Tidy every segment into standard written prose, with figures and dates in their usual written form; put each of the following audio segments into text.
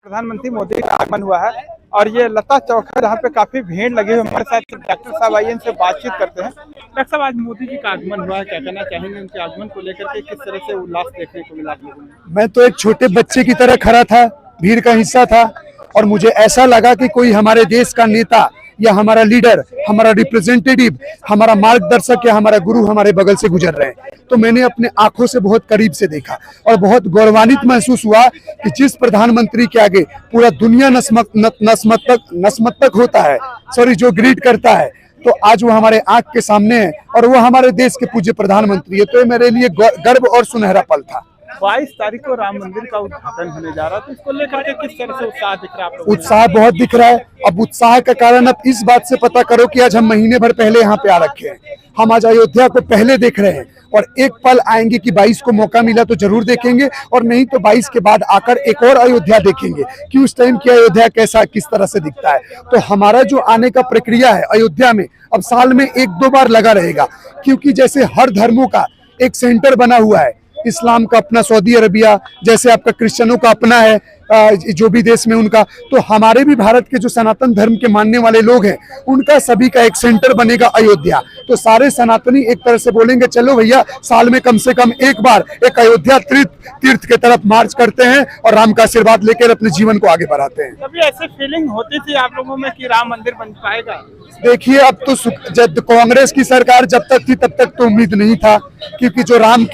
प्रधानमंत्री मोदी का आगमन हुआ है और ये लता चौक है जहाँ पे काफी भीड़ लगी हुई है। हमारे साथ डॉक्टर साहब आइए इनसे बातचीत करते हैं। डॉक्टर साहब, आज मोदी जी का आगमन हुआ है, क्या कहना चाहेंगे उनके आगमन को लेकर के? किस तरह से उल्लास देखने को मिला आप लोगों को? मैं तो एक छोटे बच्चे की तरह खड़ा था, भीड़ का हिस्सा था और मुझे ऐसा लगा कि कोई हमारे देश का नेता या हमारा लीडर, हमारा रिप्रेजेंटेटिव, हमारा मार्गदर्शक या हमारा गुरु हमारे बगल से गुजर रहे हैं। तो मैंने अपने आंखों से बहुत करीब से देखा और बहुत गौरवान्वित महसूस हुआ कि जिस प्रधानमंत्री के आगे पूरा दुनिया नतमस्तक होता है, जो ग्रीट करता है, तो आज वो हमारे आंख के सामने है और वो हमारे देश के पूज्य प्रधानमंत्री है। तो ये मेरे लिए गर्व और सुनहरा पल था। 22 तारीख को राम मंदिर का उद्घाटन होने जा रहा है, तो इसको लेकर के किस तरह से उत्साह दिख रहा है? उत्साह बहुत दिख रहा है। अब उत्साह का कारण अब इस बात से पता करो कि आज हम महीने भर पहले यहाँ पे आ रखे हैं। हम आज अयोध्या को पहले देख रहे हैं और एक पल आएंगे कि 22 को मौका मिला तो जरूर देखेंगे और नहीं तो 22 के बाद आकर एक और अयोध्या देखेंगे कि उस टाइम की अयोध्या कैसा किस तरह से दिखता है। तो हमारा जो आने का प्रक्रिया है अयोध्या में, अब साल में 1-2 बार लगा रहेगा, क्योंकि जैसे हर धर्मों का एक सेंटर बना हुआ है, इस्लाम का अपना सऊदी अरबिया, जैसे आपका क्रिश्चियनों का अपना है, जो भी देश में उनका, तो हमारे भी भारत के जो सनातन धर्म के मानने वाले लोग हैं उनका सभी का एक सेंटर बनेगा अयोध्या। तो सारे सनातनी एक तरह से बोलेंगे चलो भैया साल में कम से कम एक बार एक अयोध्या तीर्थ के तरफ मार्च करते हैं और राम का आशीर्वाद लेकर अपने जीवन को आगे बढ़ाते हैं। कभी ऐसी फीलिंग होती थी आप लोगों में कि राम मंदिर बन पाएगा? देखिए, अब तो जब कांग्रेस की सरकार जब तक थी तब तक तो उम्मीद नहीं था, क्योंकि जो राम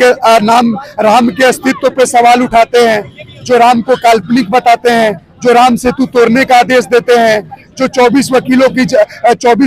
के अस्तित्व पे सवाल उठाते हैं, जो राम को काल्पनिक बताते हैं, जो राम सेतु तोड़ने का आदेश देते हैं, जो 24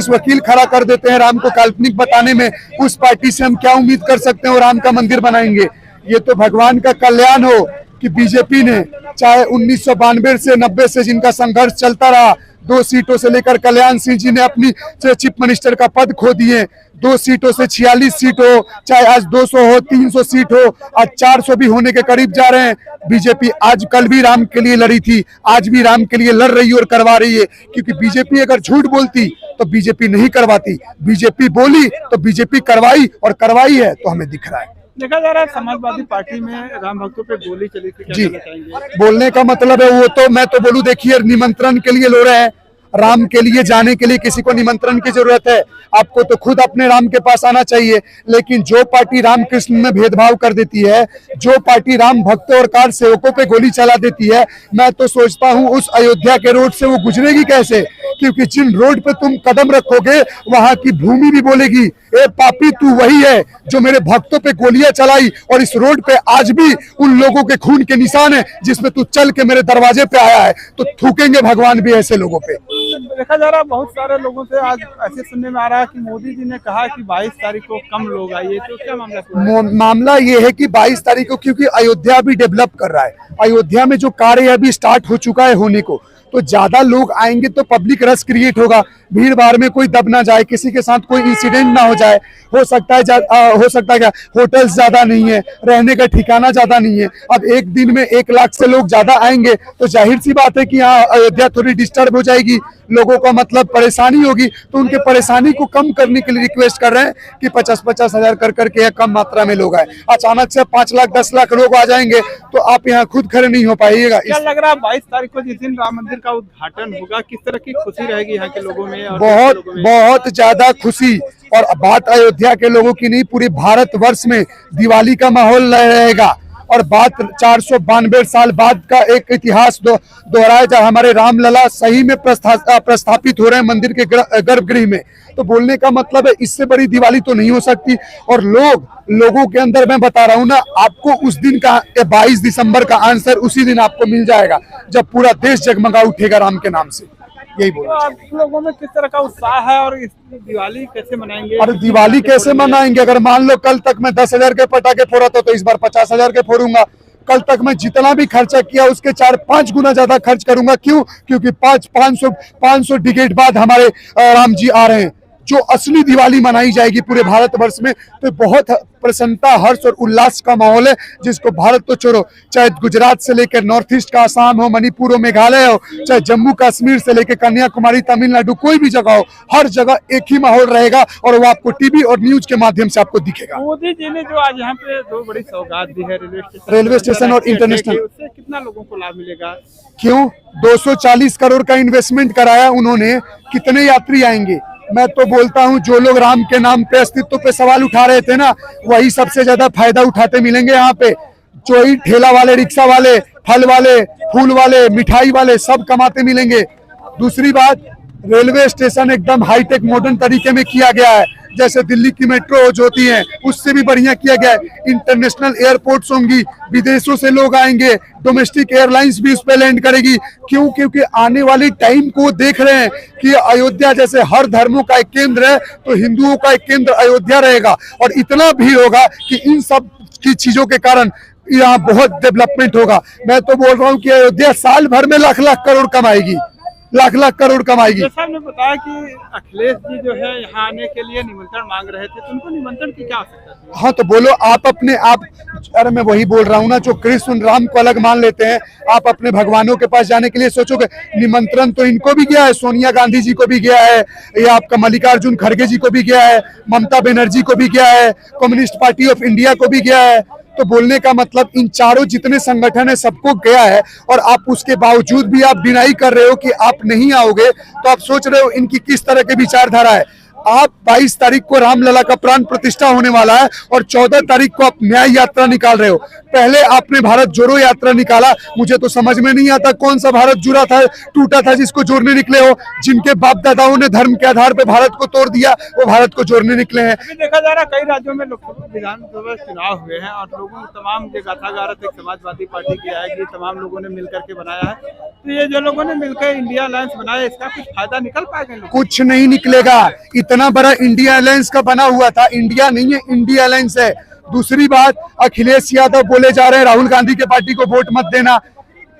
वकील खड़ा कर देते हैं राम को काल्पनिक बताने में, उस पार्टी से हम क्या उम्मीद कर सकते हैं वो राम का मंदिर बनाएंगे? ये तो भगवान का कल्याण हो कि बीजेपी ने चाहे 1992 से 90 से जिनका संघर्ष चलता रहा, 2 सीटों से लेकर कल्याण सिंह जी ने अपनी चीफ मिनिस्टर का पद खो दिए, 2 सीटों से 46 सीट हो, चाहे आज 200 हो, 300 सीट हो, आज 400 भी होने के करीब जा रहे हैं। बीजेपी आज कल भी राम के लिए लड़ी थी, आज भी राम के लिए लड़ रही है और करवा रही है, क्योंकि बीजेपी अगर झूठ बोलती तो बीजेपी नहीं करवाती, बीजेपी बोली तो बीजेपी करवाई और करवाई है, तो हमें दिख रहा है। देखा जा रहा है समाजवादी पार्टी में राम भक्तों पे गोली चली थी, क्या कहना चाहेंगे? बोलने का मतलब है वो तो मैं तो बोलूं, देखिए निमंत्रण के लिए लो रहे हैं, राम के लिए जाने के लिए किसी को निमंत्रण की जरूरत है? आपको तो खुद अपने राम के पास आना चाहिए। लेकिन जो पार्टी राम कृष्ण में भेदभाव कर देती है, जो पार्टी राम भक्तों और कार सेवकों पे गोली चला देती है, मैं तो सोचता हूं उस अयोध्या के रोड से वो गुजरेगी कैसे? क्योंकि जिन रोड पे तुम कदम रखोगे वहां की भूमि भी बोलेगी, ए पापी तू वही है जो मेरे भक्तों पे गोलियां चलाई, और इस रोड पे आज भी उन लोगों के खून के निशान है जिसमें तू चल के मेरे दरवाजे पे आया है। तो थूकेंगे भगवान भी ऐसे लोगों पे। देखा जा रहा है बहुत सारे लोगों से आज ऐसे सुनने में आ रहा है कि मोदी जी ने कहा कि 22 तारीख को कम लोग आइए, तो क्या मामला? मामला ये है कि 22 तारीख को, क्योंकि अयोध्या भी डेवलप कर रहा है, अयोध्या में जो कार्य अभी स्टार्ट हो चुका है होने को, तो ज्यादा लोग आएंगे तो पब्लिक रश क्रिएट होगा, भीड़ भाड़ में कोई दब ना जाए, किसी के साथ कोई इंसिडेंट ना हो जाए। हो सकता है क्या होटल्स ज्यादा नहीं है, रहने का ठिकाना ज्यादा नहीं है। अब एक दिन में 1 लाख से लोग ज्यादा आएंगे तो जाहिर सी बात है कि यहाँ अयोध्या थोड़ी डिस्टर्ब हो जाएगी, लोगों का मतलब परेशानी होगी। तो उनके परेशानी को कम करने के लिए रिक्वेस्ट कर रहे हैं कि 50-50 हजार कर करके या कम मात्रा में लोग आए। अचानक से 5 लाख 10 लाख लोग आ जाएंगे तो आप यहाँ खुद खड़े नहीं हो पाइएगा। क्या लग रहा है 22 तारीख को जिस दिन राम मंदिर का उद्घाटन होगा, किस तरह की खुशी रहेगी यहाँ के लोगों में? बहुत ज्यादा खुशी, और बात अयोध्या के लोगों की नहीं, पूरे भारतवर्ष में दिवाली का माहौल रहेगा। और बात 492 साल बाद का एक इतिहास दोहराया जब हमारे रामलला सही में प्रस्थापित हो रहे हैं मंदिर के गर्भगृह में। तो बोलने का मतलब है इससे बड़ी दिवाली तो नहीं हो सकती। और लोगों के अंदर, मैं बता रहा हूँ ना, आपको उस दिन का 22 दिसंबर का आंसर उसी दिन आपको मिल जाएगा जब पूरा देश जगमगा उठेगा राम के नाम से। यही बोल। तो आप लोगों में किस तरह का उत्साह है और इस दिवाली कैसे मनाएंगे? और दिवाली कैसे मनाएंगे? अगर मान लो कल तक मैं 10,000 के पटाखे फोड़ा तो इस बार 50,000 के फोड़ूंगा। कल तक मैं जितना भी खर्चा किया उसके 4-5 गुना ज्यादा खर्च करूंगा। क्यों? क्योंकि 500 डिकेड बाद हमारे राम जी आ रहे हैं। जो असली दिवाली मनाई जाएगी पूरे भारतवर्ष में, तो बहुत प्रसन्नता, हर्ष और उल्लास का माहौल है, जिसको भारत तो छोड़ो, चाहे गुजरात से लेकर नॉर्थ ईस्ट का आसाम हो, मणिपुर हो, मेघालय हो, चाहे जम्मू कश्मीर से लेकर कन्याकुमारी, तमिलनाडु, कोई भी जगह हो, हर जगह एक ही माहौल रहेगा और वो आपको टीवी और न्यूज के माध्यम से आपको दिखेगा। मोदी जी ने जो आज यहाँ पे दो बड़ी सौगात दी है, रेलवे स्टेशन और इंटरनेशनल, उससे कितना लोगों को लाभ मिलेगा? क्यों 240 करोड़ का इन्वेस्टमेंट कराया उन्होंने, कितने यात्री आएंगे? मैं तो बोलता हूं, जो लोग राम के नाम पे अस्तित्व पे सवाल उठा रहे थे ना, वही सबसे ज्यादा फायदा उठाते मिलेंगे यहाँ पे। जो ही ठेला वाले, रिक्शा वाले, फल वाले, फूल वाले, मिठाई वाले, सब कमाते मिलेंगे। दूसरी बात, रेलवे स्टेशन एकदम हाईटेक मॉडर्न तरीके में किया गया है, जैसे दिल्ली की मेट्रो होती है उससे भी बढ़िया किया गया है। इंटरनेशनल एयरपोर्ट्स होंगी, विदेशों से लोग आएंगे, डोमेस्टिक एयरलाइंस भी उस पर लैंड करेगी। क्यों? क्योंकि आने वाली टाइम को देख रहे हैं कि अयोध्या जैसे हर धर्मों का एक केंद्र है, तो हिंदुओं का एक केंद्र अयोध्या रहेगा, और इतना भीड़ होगा कि इन सब की चीजों के कारण यहाँ बहुत डेवलपमेंट होगा। मैं तो बोल रहा हूँ कि अयोध्या साल भर में लाख लाख करोड़ कमाएगी, लाख लाख करोड़ कमाएगी। जैसा आपने बताया कि अखिलेश जी जो है यहाँ आने के लिए निमंत्रण मांग रहे थे, तो उनको निमंत्रण की क्या आवश्यकता थी? हाँ तो बोलो आप अपने आप, अरे मैं वही बोल रहा हूँ ना, जो कृष्ण राम को अलग मान लेते हैं, आप अपने भगवानों के पास जाने के लिए सोचोगे। निमंत्रण तो इनको भी गया है, सोनिया गांधी जी को भी गया है, या आपका मल्लिकार्जुन खड़गे जी को भी गया है, ममता बनर्जी को भी गया है, कम्युनिस्ट पार्टी ऑफ इंडिया को भी गया है। तो बोलने का मतलब इन चारों जितने संगठन है सबको गया है, और आप उसके बावजूद भी आप डिनाई कर रहे हो कि आप नहीं आओगे, तो आप सोच रहे हो इनकी किस तरह के विचारधारा है। आप 22 तारीख को रामलला का प्राण प्रतिष्ठा होने वाला है और 14 तारीख को आप न्याय यात्रा निकाल रहे हो। पहले आपने भारत जोड़ो यात्रा निकाला, मुझे तो समझ में नहीं आता कौन सा भारत जुड़ा था, टूटा था, जिसको जोड़ने निकले हो। जिनके बाप दादाओं ने धर्म के आधार पर भारत को तोड़ दिया, वो भारत को जोड़ने निकले हैं। अभी देखा जा रहा है कई राज्यों में लोकसभा विधानसभा चुनाव हुए हैं और लोगों ने तमाम जो गाथा गा रहे थे समाजवादी पार्टी की आएगी, तमाम लोगों ने मिलकर के बनाया है, तो ये जो लोगों ने मिलकर इंडिया अलायंस बनाया, इसका कुछ फायदा निकल पाएगा? कुछ नहीं निकलेगा। इतना बड़ा इंडिया अलायंस का बना हुआ था, इंडिया नहीं है, इंडिया अलायंस है। दूसरी बात, अखिलेश यादव बोले जा रहे हैं राहुल गांधी के पार्टी को वोट मत देना,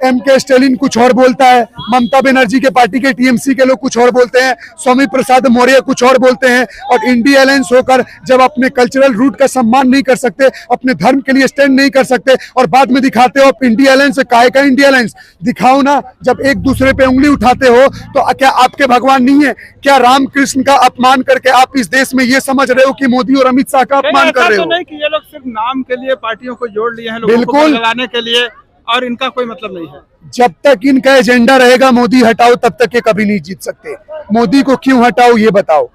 M.K. स्टालिन कुछ और बोलता है, ममता बनर्जी के पार्टी के TMC के लोग कुछ और बोलते हैं, स्वामी प्रसाद मौर्य कुछ और बोलते हैं, और इंडिया अलायंस होकर जब अपने कल्चरल रूट का सम्मान नहीं कर सकते, अपने धर्म के लिए स्टैंड नहीं कर सकते, और बाद में दिखाते हो आप इंडिया अलायंस, काहे का इंडिया अलायंस दिखाओ ना। जब एक दूसरे पे उंगली उठाते हो तो क्या आपके भगवान नहीं है? क्या राम कृष्ण का अपमान करके आप इस देश में ये समझ रहे हो कि मोदी और अमित शाह का अपमान कर रहे हो? नहीं कि ये लोग सिर्फ नाम के लिए पार्टियों को जोड़ लिए हैं, लोगों को लगाने के लिए, और इनका कोई मतलब नहीं है। जब तक इनका एजेंडा रहेगा मोदी हटाओ, तब तक ये कभी नहीं जीत सकते। मोदी को क्यों हटाओ ये बताओ?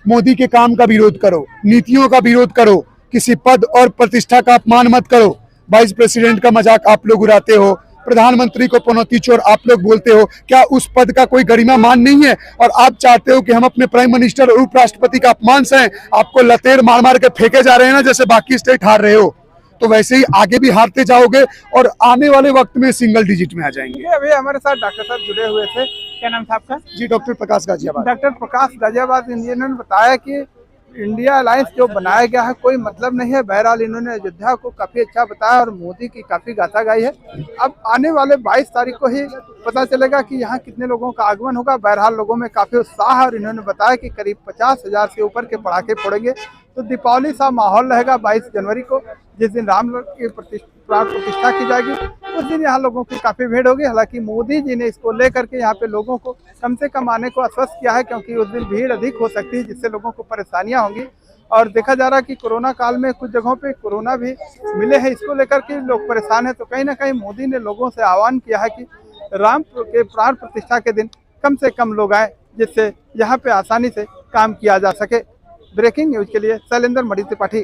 मोदी के काम का विरोध करो, नीतियों का विरोध करो, किसी पद और प्रतिष्ठा का अपमान मत करो। वाइस प्रेसिडेंट का मजाक आप लोग उड़ाते हो, प्रधानमंत्री को पनौती चोर आप लोग बोलते हो। क्या उस पद का कोई गरिमा मान नहीं है? और आप चाहते हो कि हम अपने प्राइम मिनिस्टर और उपराष्ट्रपति का अपमान सहें? आपको लतेर मार मार के फेंके जा रहे हैं ना, जैसे बाकी स्टेट हार रहे हो, तो वैसे ही आगे भी हारते जाओगे और आने वाले वक्त में सिंगल डिजिट में आ जाएंगे। अभी हमारे साथ डॉक्टर साहब जुड़े हुए थे, क्या नाम था आपका? जी डॉक्टर प्रकाश गाजियाबाद। डॉक्टर प्रकाश गाजियाबाद, इन्होंने बताया कि इंडिया अलायंस जो बनाया गया है कोई मतलब नहीं है। बहरहाल इन्होंने अयोध्या को काफी अच्छा बताया और मोदी की काफी गाथा गाई है। अब आने वाले 22 तारीख को ही पता चलेगा कि यहाँ कितने लोगों का आगमन होगा। बहरहाल लोगों में काफी उत्साह है और इन्होंने बताया कि करीब 50,000 से ऊपर के पटाखे फोड़ेंगे, तो दीपावली सा माहौल रहेगा 22 जनवरी को, जिस दिन राम की प्रतिष्ठा की जाएगी। उस दिन यहाँ लोगों की काफी भीड़ होगी। हालांकि मोदी जी ने इसको लेकर के यहाँ पे लोगों को कम से कम आने को आश्वस्त किया है, क्योंकि उस दिन भीड़ अधिक हो सकती है, जिससे लोगों को परेशानियां होंगी। और देखा जा रहा है कि कोरोना काल में कुछ जगहों पे कोरोना भी मिले हैं, इसको लेकर के लोग परेशान हैं। तो कहीं ना कहीं मोदी ने लोगों से आह्वान किया है कि राम के प्राण प्रतिष्ठा के दिन कम से कम लोग आए, जिससे यहाँ पे आसानी से काम किया जा सके। ब्रेकिंग न्यूज के लिए शैलेंद्र मणि त्रिपाठी।